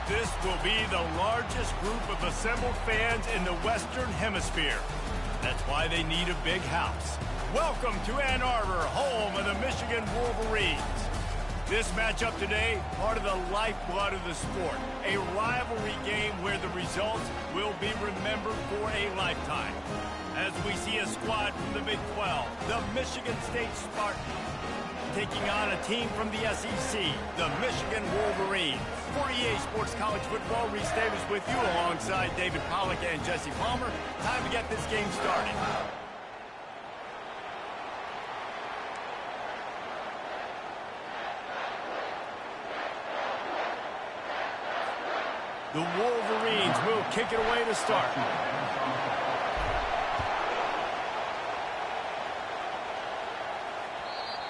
This will be the largest group of assembled fans in the Western Hemisphere. That's why they need a big house. Welcome to Ann Arbor, home of the Michigan Wolverines. This matchup today, part of the lifeblood of the sport. A rivalry game where the results will be remembered for a lifetime. As we see a squad from the Big 12, the Michigan State Spartans, taking on a team from the SEC, the Michigan Wolverines. For EA Sports College Football, Reese Davis with you alongside David Pollack and Jesse Palmer. Time to get this game started. The Wolverines will kick it away to start.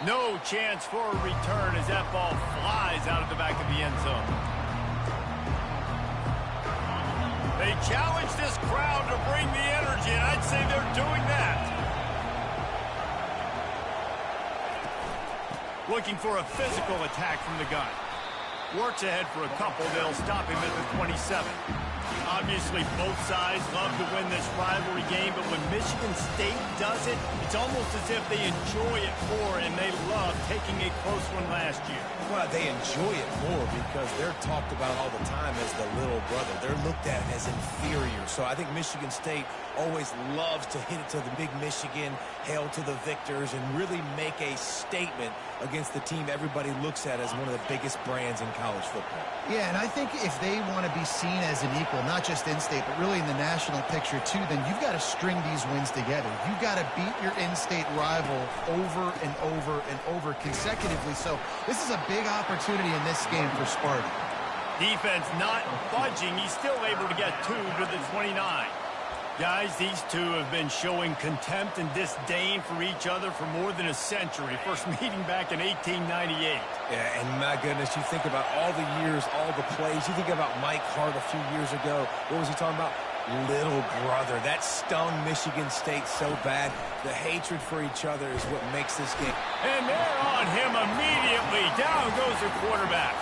No chance for a return as that ball flies out of the back of the end zone. They challenge this crowd to bring the energy, and I'd say they're doing that. Looking for a physical attack from the gun. Works ahead for a couple. They'll stop him at the 27. Obviously, both sides love to win this rivalry game, but when Michigan State does it, it's almost as if they enjoy it more, and they love taking a close one last year. Well, they enjoy it more because they're talked about all the time as the little brother. They're looked at as inferior. So I think Michigan State always loves to hit it to the big Michigan, hail to the victors, and really make a statement against the team everybody looks at as one of the biggest brands in college football. Yeah, and I think if they want to be seen as an equal, not just in-state, but really in the national picture too, then you've got to string these wins together. You've got to beat your in-state rival over and over and over consecutively. So this is a big opportunity in this game for Sparty. Defense not budging. He's still able to get 2 to the 29. Guys, these two have been showing contempt and disdain for each other for more than a century. First meeting back in 1898. Yeah, and my goodness, you think about all the years, all the plays. You think about Mike Hart a few years ago. What was he talking about? Little brother. That stung Michigan State so bad. The hatred for each other is what makes this game. And they're on him immediately. Down goes the quarterback.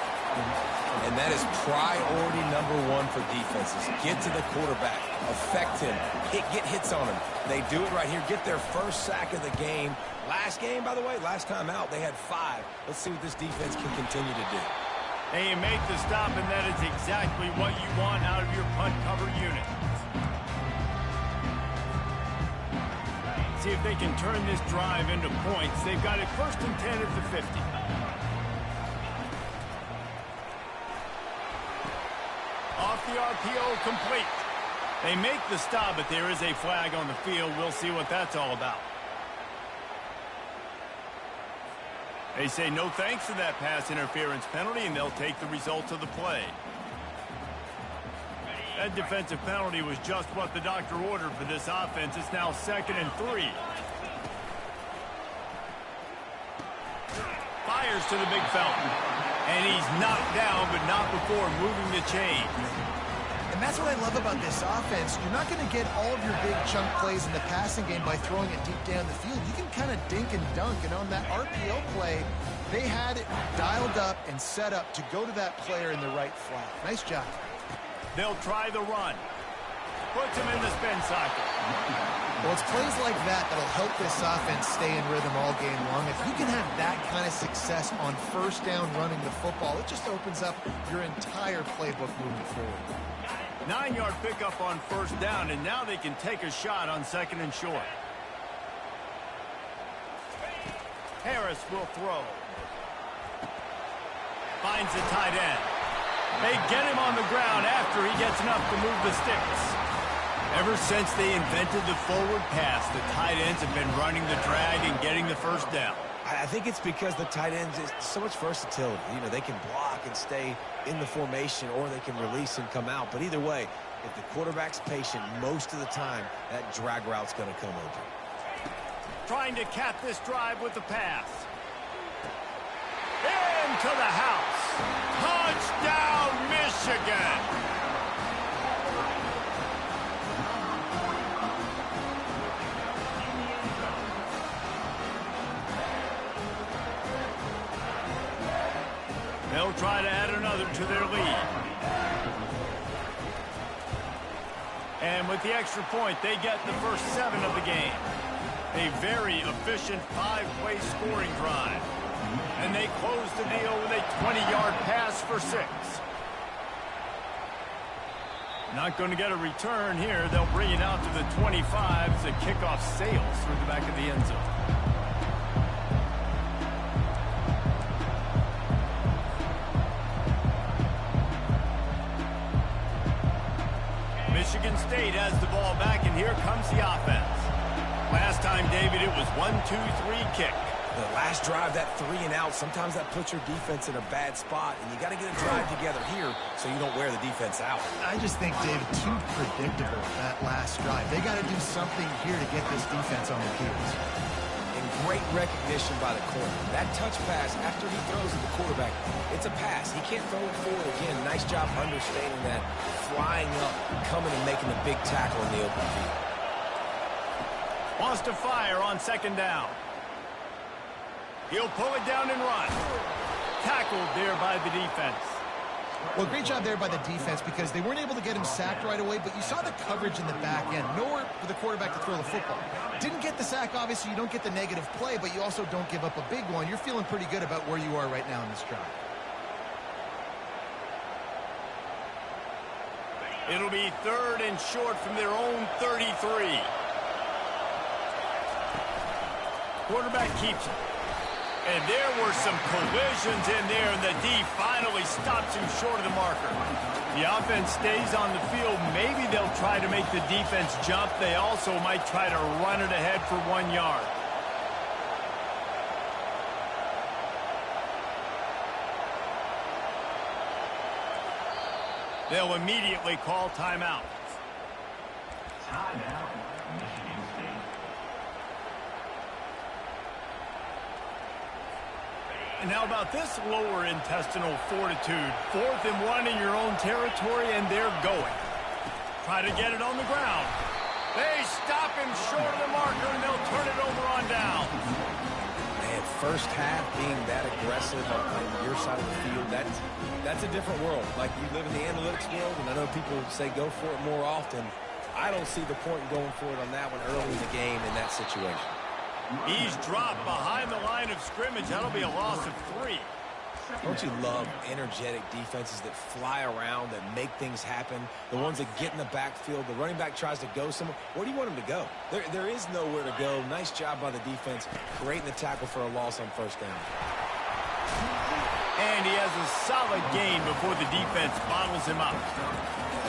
And that is priority #1 for defenses. Get to the quarterback. Affect him. Get hits on him. They do it right here. Get their first sack of the game. Last game, by the way, last time out, they had 5. Let's see what this defense can continue to do. And you make the stop, and that is exactly what you want out of your punt cover unit. See if they can turn this drive into points. They've got it 1st and 10 at the 50. Off the RPO, complete. They make the stop, but there is a flag on the field. We'll see what that's all about. They say no thanks to that pass interference penalty, and they'll take the results of the play. That defensive penalty was just what the doctor ordered for this offense. It's now 2nd and 3. Fires to the big fountain. And he's knocked down, but not before moving the chain. And that's what I love about this offense. You're not going to get all of your big chunk plays in the passing game by throwing it deep down the field. You can kind of dink and dunk. And on that RPO play, they had it dialed up and set up to go to that player in the right flat. Nice job. They'll try the run. Puts him in the spin cycle. Well, it's plays like that that'll help this offense stay in rhythm all game long. If you can have that kind of success on 1st down running the football, it just opens up your entire playbook moving forward. 9-yard pickup on 1st down, and now they can take a shot on 2nd and short. Harris will throw. Finds the tight end. They get him on the ground after he gets enough to move the sticks. Ever since they invented the forward pass, the tight ends have been running the drag and getting the 1st down. I think it's because the tight ends is so much versatility. You know, they can block and stay in the formation, or they can release and come out. But either way, if the quarterback's patient most of the time, that drag route's going to come open. Trying to cap this drive with the pass. Into the house. Touchdown, Michigan. They'll try to add another to their lead. And with the extra point, they get the first 7 of the game. A very efficient 5-play scoring drive. And they close the deal with a 20-yard pass for 6. Not going to get a return here. They'll bring it out to the 25 as the kickoff sails through the back of the end zone. Michigan State has the ball back, and here comes the offense. Last time, David, it was 1-2-3 kick. The last drive, that 3 and out, sometimes that puts your defense in a bad spot, and you got to get a drive together here so you don't wear the defense out. I just think, David, too predictable, that last drive. They got to do something here to get this defense on their heels. And great recognition by the corner. That touch pass, after he throws at the quarterback, it's a pass. He can't throw it forward again. Nice job understanding that, flying up, coming and making the big tackle in the open field. Wants to fire on 2nd down. He'll pull it down and run. Tackled there by the defense. Well, great job there by the defense because they weren't able to get him sacked right away, but you saw the coverage in the back end. Nowhere for the quarterback to throw the football. Didn't get the sack, obviously. You don't get the negative play, but you also don't give up a big one. You're feeling pretty good about where you are right now in this drive. It'll be 3rd and short from their own 33. Quarterback keeps it. And there were some collisions in there, and the D finally stops him short of the marker. The offense stays on the field. Maybe they'll try to make the defense jump. They also might try to run it ahead for 1 yard. They'll immediately call timeout. Timeout, Michigan State. And how about this lower intestinal fortitude? 4th and 1 in your own territory, and they're going. Try to get it on the ground. They stop him short of the marker, and they'll turn it over on down. Man, first half being that aggressive on your side of the field, that's a different world. Like, you live in the analytics world, and I know people say go for it more often. I don't see the point in going for it on that one early in the game in that situation. He's dropped behind the line of scrimmage. That'll be a loss of 3. Don't you love energetic defenses that fly around, that make things happen? The ones that get in the backfield. The running back tries to go somewhere. Where do you want him to go? There is nowhere to go. Nice job by the defense, creating the tackle for a loss on 1st down. And he has a solid gain before the defense bottles him up.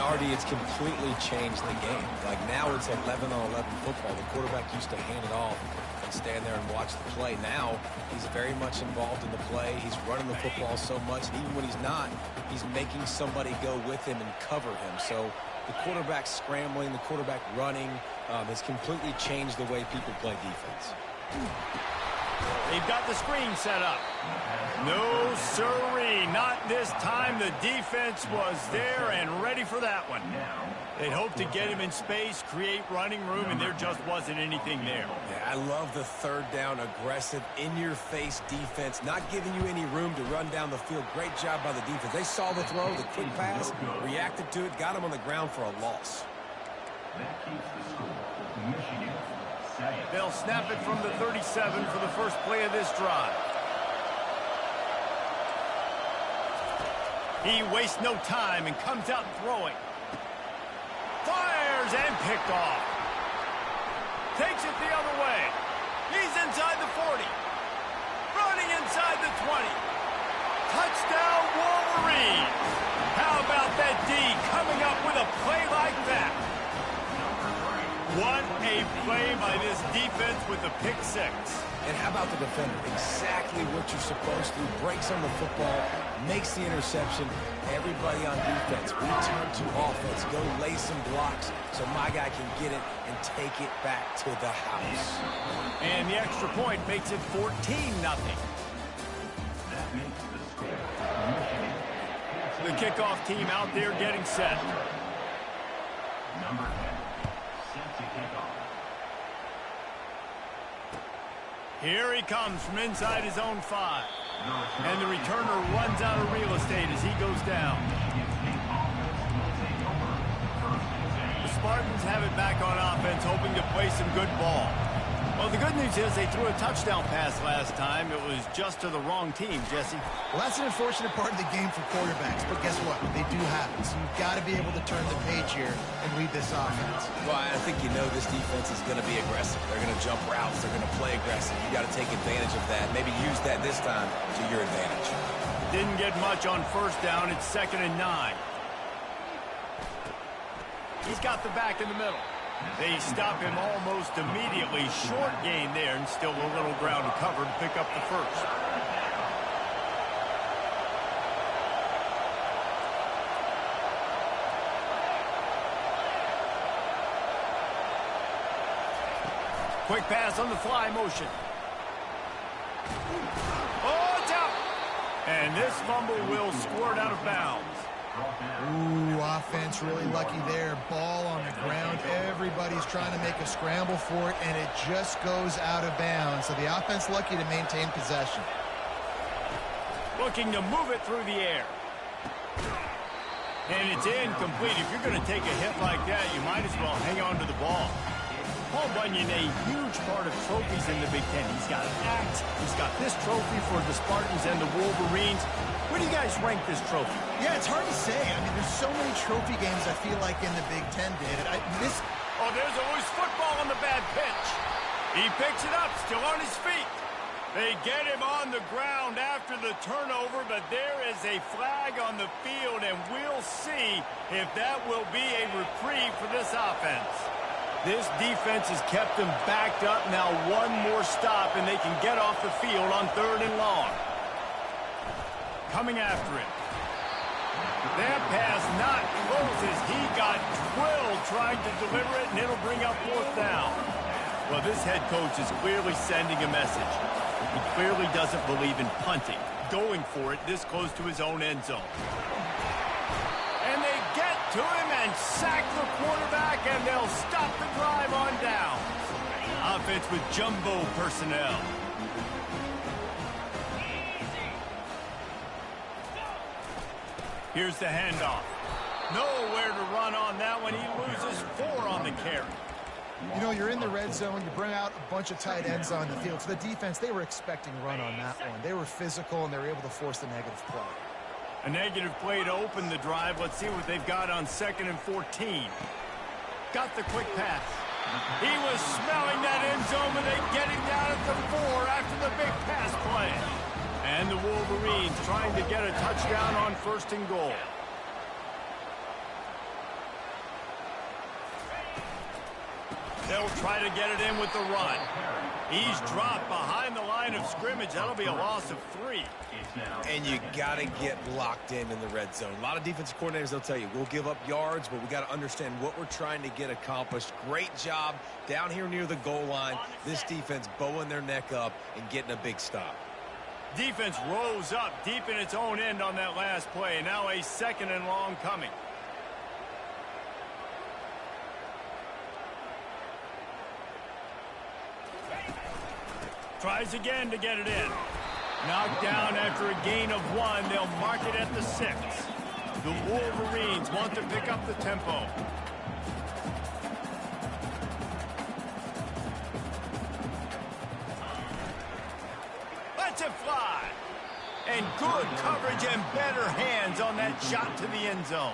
Artie, it's completely changed the game. Like, now it's 11-on-11 football. The quarterback used to hand it off and stand there and watch the play. Now he's very much involved in the play. He's running the football so much. And even when he's not, he's making somebody go with him and cover him. So the quarterback scrambling, the quarterback running has completely changed the way people play defense. They've got the screen set up. No, sirree, not this time. The defense was there and ready for that one. They'd hoped to get him in space, create running room, and there just wasn't anything there. Yeah, I love the 3rd down, aggressive, in-your-face defense, not giving you any room to run down the field. Great job by the defense. They saw the throw, the quick pass, reacted to it, got him on the ground for a loss. That keeps the score. Michigan. They'll snap it from the 37 for the first play of this drive. He wastes no time and comes out throwing. Fires and picked off. Takes it the other way. He's inside the 40. Running inside the 20. Touchdown, Wolverines. How about that D coming up with a play like that? What a play by this defense with the pick 6. And how about the defender? Exactly what you're supposed to. Breaks on the football, makes the interception. Everybody on defense, we turn to offense. Go lay some blocks so my guy can get it and take it back to the house. And the extra point makes it 14-0. That makes the score. The kickoff team out there getting set. Number 10. Set to kick off. Here he comes from inside his own 5. And the returner runs out of real estate as he goes down. The Spartans have back on offense, hoping to play some good ball. Well, the good news is they threw a touchdown pass last time. It was just to the wrong team, Jesse. Well, that's an unfortunate part of the game for quarterbacks, but guess what? They do happen, so you've got to be able to turn the page here and lead this offense. Well, I think you know this defense is going to be aggressive. They're going to jump routes. They're going to play aggressive. You got to take advantage of that. Maybe use that this time to your advantage. Didn't get much on first down. It's 2nd and 9. He's got the back in the middle. They stop him almost immediately. Short gain there, and still a little ground to cover to pick up the first. Quick pass on the fly motion. Oh, it's out! And this fumble will squirt out of bounds. Ooh, offense really lucky there. Ball on the ground. Everybody's trying to make a scramble for it, and it just goes out of bounds. So the offense lucky to maintain possession. Looking to move it through the air. And it's incomplete. If you're going to take a hit like that, you might as well hang on to the ball. Paul Bunyan, a huge part of trophies in the Big Ten. He's got an axe. He's got this trophy for the Spartans and the Wolverines. Where do you guys rank this trophy? Yeah, it's hard to say. I mean, there's so many trophy games I feel like in the Big Ten, David. Oh, there's a loose football on the bad pitch. He picks it up, still on his feet. They get him on the ground after the turnover, but there is a flag on the field, and we'll see if that will be a reprieve for this offense. This defense has kept them backed up. Now one more stop, and they can get off the field on 3rd and long. Coming after him. That pass not close as he got drilled trying to deliver it, and it'll bring up 4th down. Well, this head coach is clearly sending a message. He clearly doesn't believe in punting, going for it this close to his own end zone. And they get to him and sack the quarterback, and they'll stop the drive on down. Offense with jumbo personnel. Here's the handoff. Nowhere to run on that one. He loses 4 on the carry. You know, you're in the red zone. You bring out a bunch of tight ends on the field. So the defense, they were expecting run on that one. They were physical, and they were able to force the negative play. A negative play to open the drive. Let's see what they've got on 2nd and 14. Got the quick pass. He was smelling that end zone, but they get him down at the 4 after the big pass play. And the Wolverines trying to get a touchdown on 1st and goal. They'll try to get it in with the run. He's dropped behind the line of scrimmage. That'll be a loss of 3. And you got to get locked in the red zone. A lot of defensive coordinators, they'll tell you, we'll give up yards, but we got to understand what we're trying to get accomplished. Great job down here near the goal line. This defense bowing their neck up and getting a big stop. Defense rose up deep in its own end on that last play. Now a 2nd and long coming. Tries again to get it in. Knocked down after a gain of 1. They'll mark it at the 6. The Wolverines want to pick up the tempo. Lets it fly. And good coverage and better hands on that shot to the end zone.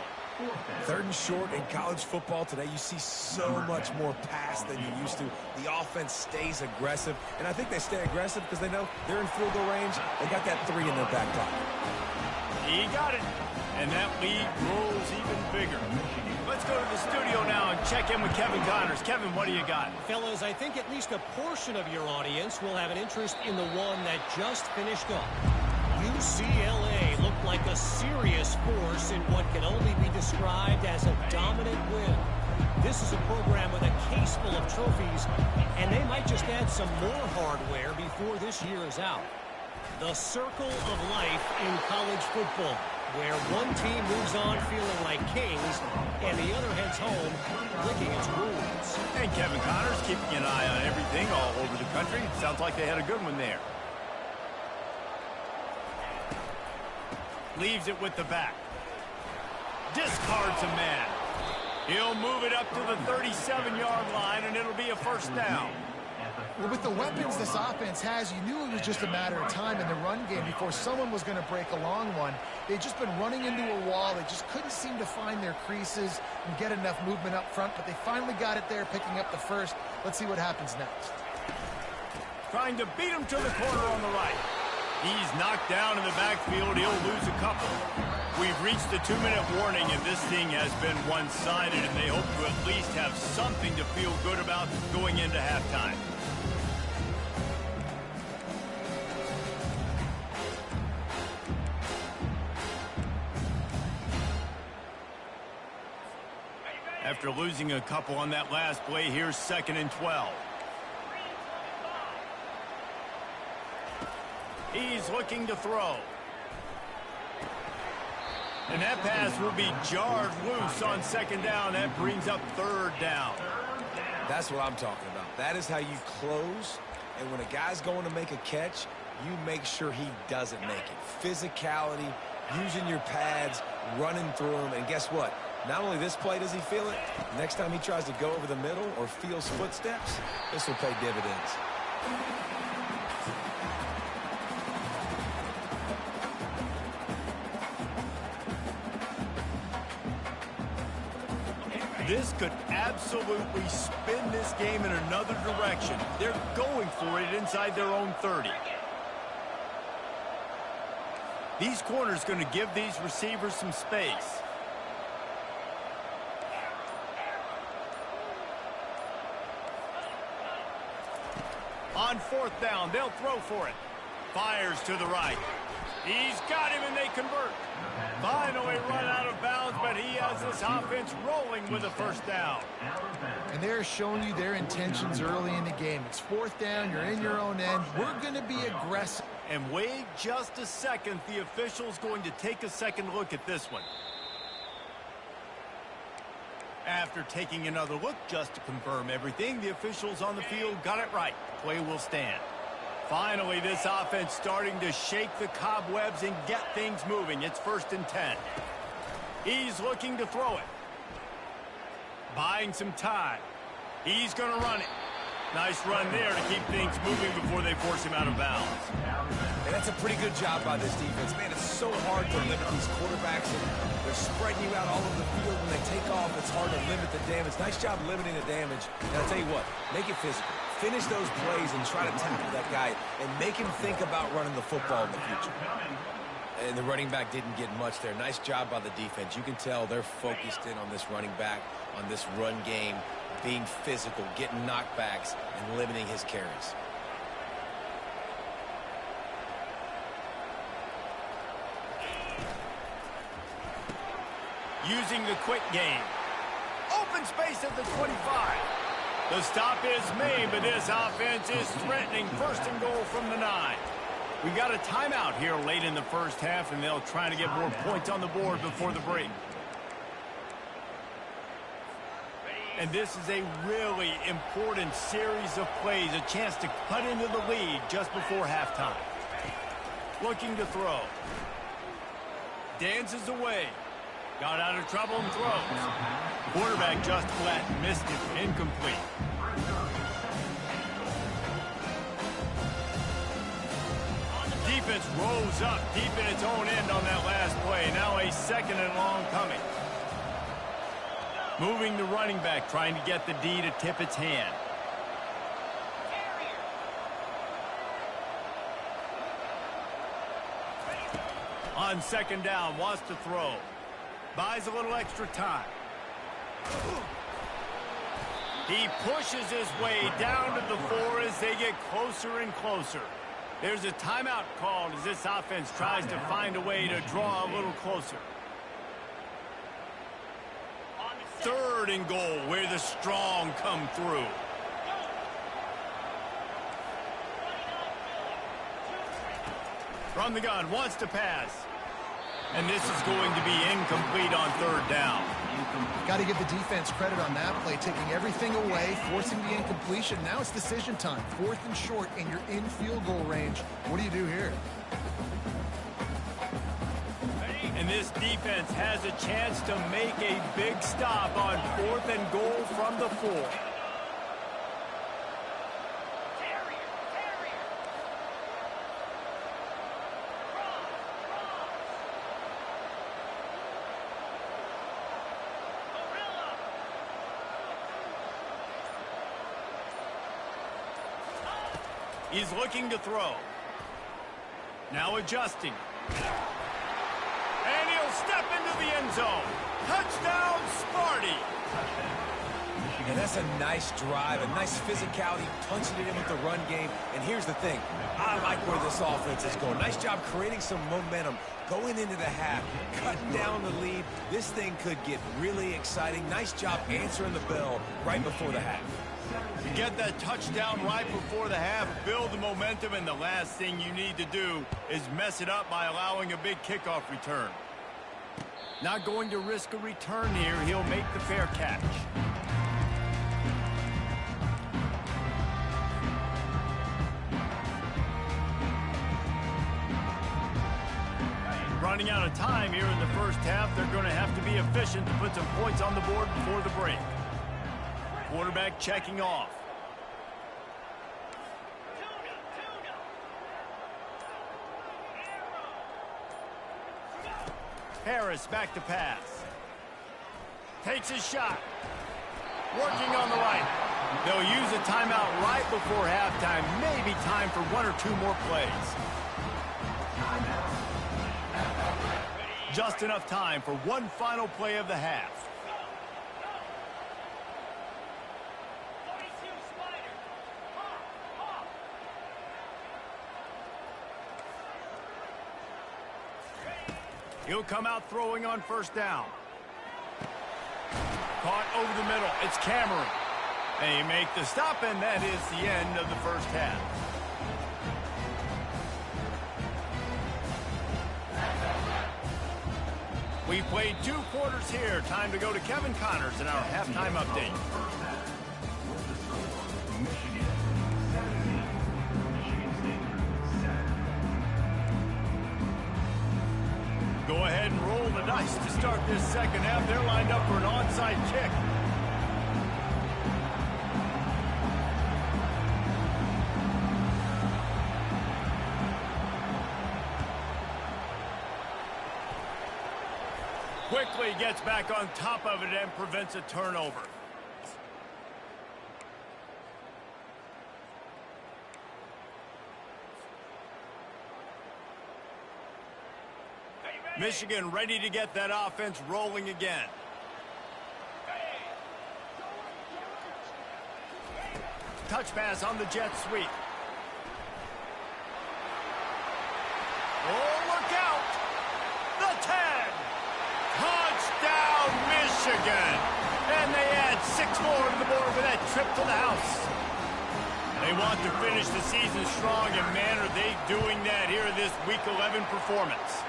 3rd and short in college football today, you see so much more pass than you used to. The offense stays aggressive, and I think they stay aggressive because they know they're in field goal range. They got that 3 in their back pocket. He got it, and that lead grows even bigger. Let's go to the studio now and check in with Kevin Connors. Kevin, what do you got? Fellas, I think at least a portion of your audience will have an interest in the one that just finished up. UCLA looked like a serious force in what can only be described as a dominant win. This is a program with a case full of trophies, and they might just add some more hardware before this year is out. The circle of life in college football, where one team moves on feeling like kings, and the other heads home licking its wounds. And Kevin Connors keeping an eye on everything all over the country. Sounds like they had a good one there. Leaves it with the back. Discards a man. He'll move it up to the 37-yard line, and it'll be a first down. Well, with the weapons this offense has, you knew it was just a matter of time in the run game before someone was going to break a long one. They'd just been running into a wall. They just couldn't seem to find their creases and get enough movement up front, but they finally got it there, picking up the first. Let's see what happens next. Trying to beat him to the corner on the right. He's knocked down in the backfield. He'll lose a couple. We've reached the 2-minute warning, and this thing has been one-sided, and they hope to at least have something to feel good about going into halftime. After losing a couple on that last play, here's 2nd and 12. He's looking to throw. And that pass will be jarred loose on 2nd down. That brings up 3rd down. That's what I'm talking about. That is how you close. And when a guy's going to make a catch, you make sure he doesn't make it. Physicality, using your pads, running through him. And guess what? Not only this play does he feel it, next time he tries to go over the middle or feels footsteps, this will pay dividends. This could absolutely spin this game in another direction. They're going for it inside their own 30. These corners going to give these receivers some space. On 4th down, they'll throw for it. Fires to the right. He's got him, and they convert. Finally run out of bounds, but he has this offense rolling with a first down. And they're showing you their intentions early in the game. It's 4th down. You're in your own end. We're going to be aggressive. And wait just a second. The official's going to take a second look at this one. After taking another look just to confirm everything, the officials on the field got it right. Play will stand. Finally, this offense starting to shake the cobwebs and get things moving. It's 1st and 10. He's looking to throw it. Buying some time. He's going to run it. Nice run there to keep things moving before they force him out of bounds. And that's a pretty good job by this defense. Man, it's so hard to limit these quarterbacks. And they're spreading you out all over the field. When they take off, it's hard to limit the damage. Nice job limiting the damage. And I'll tell you what, make it physical. Finish those plays and try to tackle that guy and make him think about running the football in the future. And the running back didn't get much there. Nice job by the defense. You can tell they're focused in on this running back, on this run game, being physical, getting knockbacks, and limiting his carries. Using the quick game. Open space at the 25. The stop is made, but this offense is threatening 1st and goal from the 9. We got a timeout here late in the first half, and they'll try to get more points on the board before the break. And this is a really important series of plays, a chance to cut into the lead just before halftime. Looking to throw. Dances away. Got out of trouble and throws. Quarterback just flat missed it, incomplete. Defense rose up deep in its own end on that last play. Now a 2nd and long coming. Moving the running back, trying to get the D to tip its hand. On 2nd down, wants to throw. Buys a little extra time. He pushes his way down to the 4 as they get closer and closer. There's a timeout called as this offense tries to find a way to draw a little closer. 3rd and goal, where the strong come through. From the gun, wants to pass. And this is going to be incomplete on 3rd down. Got to give the defense credit on that play, taking everything away, forcing the incompletion. Now it's decision time. 4th and short, and you're in field goal range. What do you do here? And this defense has a chance to make a big stop on 4th and goal from the 4. He's looking to throw. Now adjusting. And he'll step into the end zone. Touchdown, Sparty. And that's a nice drive, a nice physicality, punching it in with the run game. And here's the thing. I like where this offense is going. Nice job creating some momentum, going into the half, cutting down the lead. This thing could get really exciting. Nice job answering the bell right before the half. You get that touchdown right before the half, build the momentum, and the last thing you need to do is mess it up by allowing a big kickoff return. Not going to risk a return here. He'll make the fair catch. Running out of time here in the first half. They're going to have to be efficient to put some points on the board before the break. Quarterback checking off. Harris back to pass. Takes his shot. Working on the right. They'll use a timeout right before halftime. Maybe time for 1 or 2 more plays. Just enough time for one final play of the half. He'll come out throwing on first down. Caught over the middle. It's Cameron. They make the stop, and that is the end of the first half. We played 2 quarters here. Time to go to Kevin Connors in our halftime update. Go ahead and roll the dice to start this second half. They're lined up for an onside kick. Quickly gets back on top of it and prevents a turnover. Michigan ready to get that offense rolling again. Touch pass on the jet sweep. Oh, look out! The 10! Touchdown, Michigan! And they add 6 more to the board with that trip to the house. They want to finish the season strong, and man, are they doing that here in this Week 11 performance.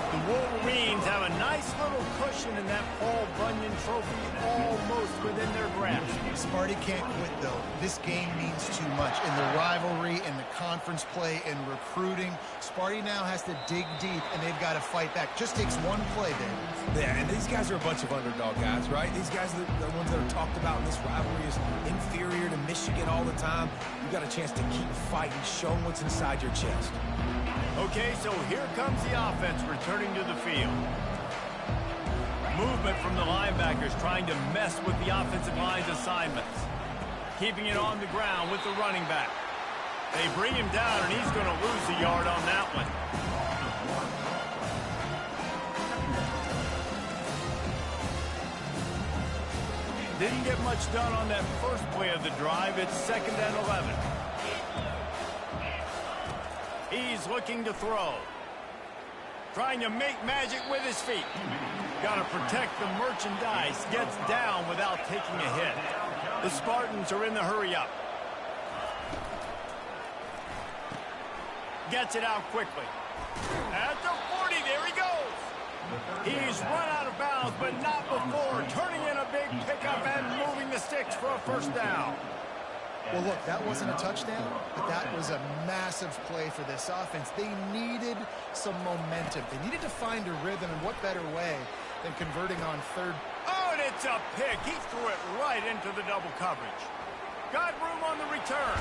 The Wolverines have a nice little cushion in that Paul Bunyan trophy almost within their grasp. Sparty can't quit, though. This game means too much. In the rivalry, in the conference play, in recruiting, Sparty now has to dig deep, and they've got to fight back. Just takes one play, Dave. Yeah, and these guys are a bunch of underdog guys, right? These guys are the ones that are talked about in this rivalry as inferior to Michigan all the time. You've got a chance to keep fighting, show them what's inside your chest. Okay, so here comes the offense returning to the field. Movement from the linebackers trying to mess with the offensive line's assignments. Keeping it on the ground with the running back. They bring him down, and he's going to lose a yard on that one. Didn't get much done on that first play of the drive. It's 2nd and 11. He's looking to throw. Trying to make magic with his feet. Got to protect the merchandise. Gets down without taking a hit. The Spartans are in the hurry-up. Gets it out quickly. At the 40, there he goes. He's run out of bounds, but not before. Turning in a big pickup and moving the sticks for a first down. Well, look, that wasn't a touchdown, but that was a massive play for this offense. They needed some momentum. They needed to find a rhythm, and what better way than converting on third. Oh, and it's a pick. He threw it right into the double coverage. Got room on the return.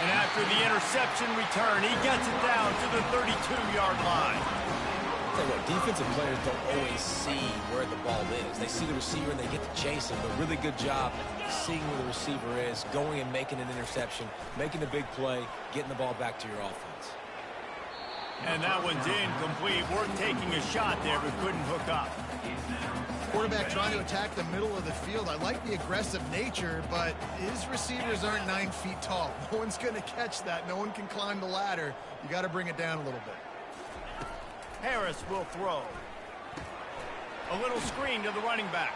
And after the interception return, he gets it down to the 32-yard line. Tell you what, defensive players don't always see where the ball is. They see the receiver and they get to chase him. But really good job seeing where the receiver is, going and making an interception, making the big play, getting the ball back to your offense. And that one's incomplete. Worth taking a shot there, but couldn't hook up. Quarterback trying to attack the middle of the field. I like the aggressive nature, but his receivers aren't 9 feet tall. No one's going to catch that. No one can climb the ladder. You got to bring it down a little bit. Harris will throw. A little screen to the running back.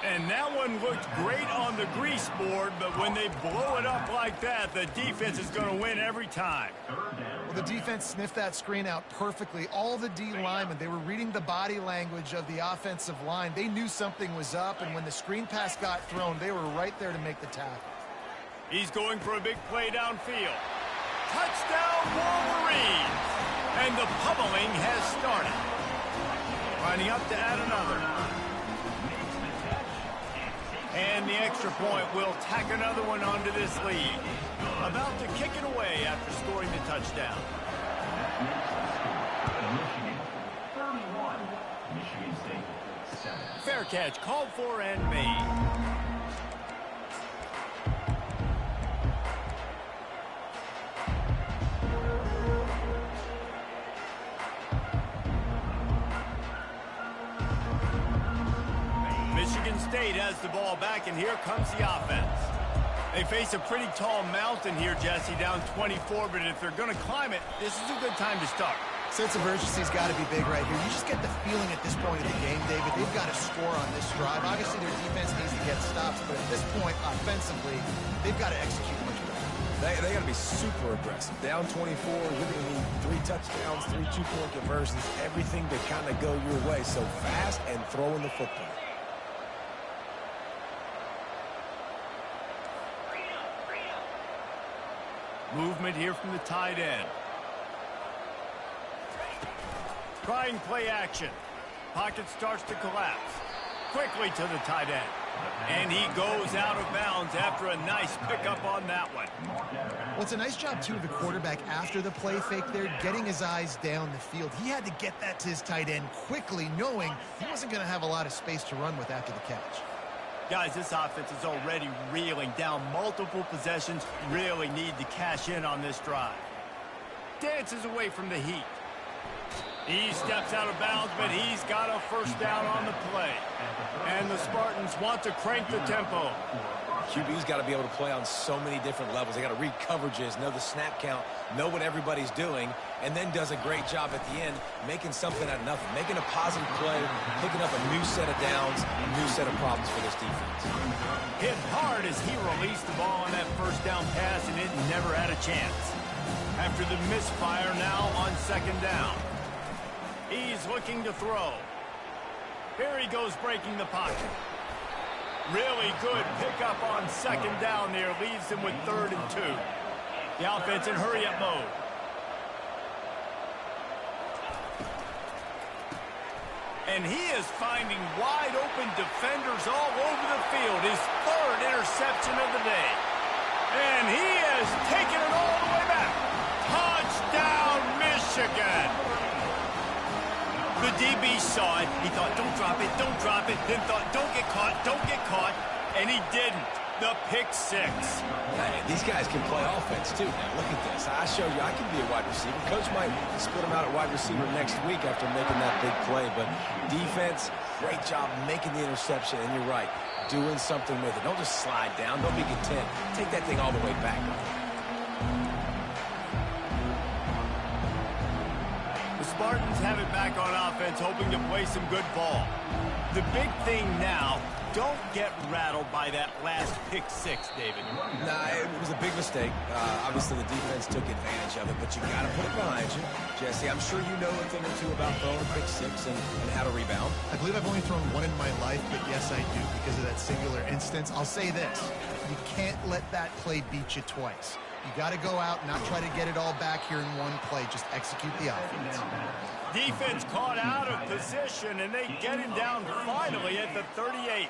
And that one looked great on the grease board, but when they blow it up like that, the defense is going to win every time. Well, the defense sniffed that screen out perfectly. All the D linemen, they were reading the body language of the offensive line. They knew something was up, and when the screen pass got thrown, they were right there to make the tackle. He's going for a big play downfield. Touchdown, Wolverines! And the pummeling has started. Lining up to add another. And the extra point will tack another one onto this lead. About to kick it away after scoring the touchdown. Michigan 31, Michigan State 7. Fair catch called for and made. Michigan State has the ball back, and here comes the offense. They face a pretty tall mountain here, Jesse, down 24, but if they're going to climb it, this is a good time to start. Sense of urgency's got to be big right here. You just get the feeling at this point of the game, David, they've got to score on this drive. Obviously, their defense needs to get stops, but at this point, offensively, they've got to execute much better. They got to be super aggressive. Down 24, you're going to need 3 touchdowns, 3 two-point conversions, everything to kind of go your way. So fast and throwing the football. Movement here from the tight end. Trying play action. Pocket starts to collapse. Quickly to the tight end. And he goes out of bounds after a nice pickup on that one. Well, it's a nice job, too, of the quarterback after the play fake there, getting his eyes down the field. He had to get that to his tight end quickly, knowing he wasn't going to have a lot of space to run with after the catch. Guys, this offense is already reeling down multiple possessions. Really need to cash in on this drive. Dances away from the heat. He steps out of bounds, but he's got a first down on the play. And the Spartans want to crank the tempo. QB's got to be able to play on so many different levels. They got to read coverages, know the snap count, know what everybody's doing, and then does a great job at the end making something out of nothing, making a positive play, picking up a new set of downs, a new set of problems for this defense. Hit hard as he released the ball on that first down pass, and it never had a chance. After the misfire, now on second down. He's looking to throw. Here he goes breaking the pocket. Really good pickup on second down there. Leaves him with 3rd and 2. The offense in hurry-up mode. And he is finding wide-open defenders all over the field. His 3rd interception of the day. And he has taken it all the way back. Touchdown, Michigan! The DB saw it. He thought, don't drop it, don't drop it. Then thought, don't get caught, don't get caught. And he didn't. The pick 6. Hey, these guys can play offense, too. Now, look at this. I show you I can be a wide receiver. Coach might split him out at wide receiver next week after making that big play. But defense, great job making the interception. And you're right, doing something with it. Don't just slide down. Don't be content. Take that thing all the way back. The Spartans have it back on offense, hoping to play some good ball. The big thing now, don't get rattled by that last pick six, David. Nah, it was a big mistake. Obviously, the defense took advantage of it, but you got to put it behind you. Jesse, I'm sure you know a thing or two about throwing a pick six and how to rebound. I believe I've only thrown one in my life, but yes, I do because of that singular instance. I'll say this. You can't let that play beat you twice. You got to go out and not try to get it all back here in one play. Just execute the offense. Defense caught out of position, and they get him down finally at the 38.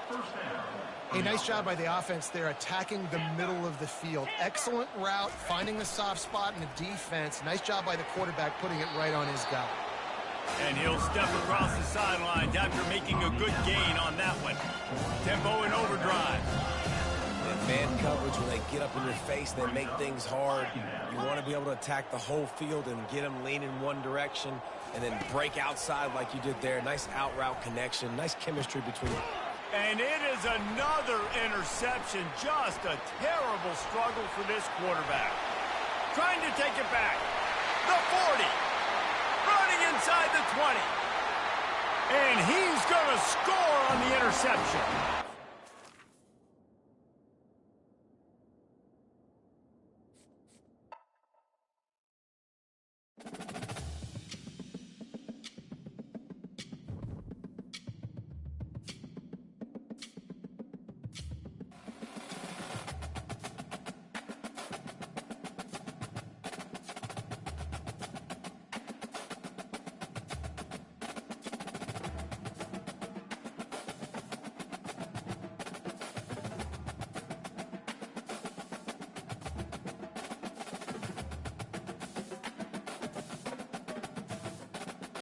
Hey, nice job by the offense there, attacking the middle of the field. Excellent route, finding the soft spot in the defense. Nice job by the quarterback putting it right on his guy. And he'll step across the sidelines after making a good gain on that one. Tempo in overdrive. Man coverage, when they get up in your face, they make things hard. You want to be able to attack the whole field and get them leaning one direction and then break outside like you did there. Nice out route connection, nice chemistry between them. And it is another interception. Just a terrible struggle for this quarterback. Trying to take it back. The 40. Running inside the 20. And he's going to score on the interception.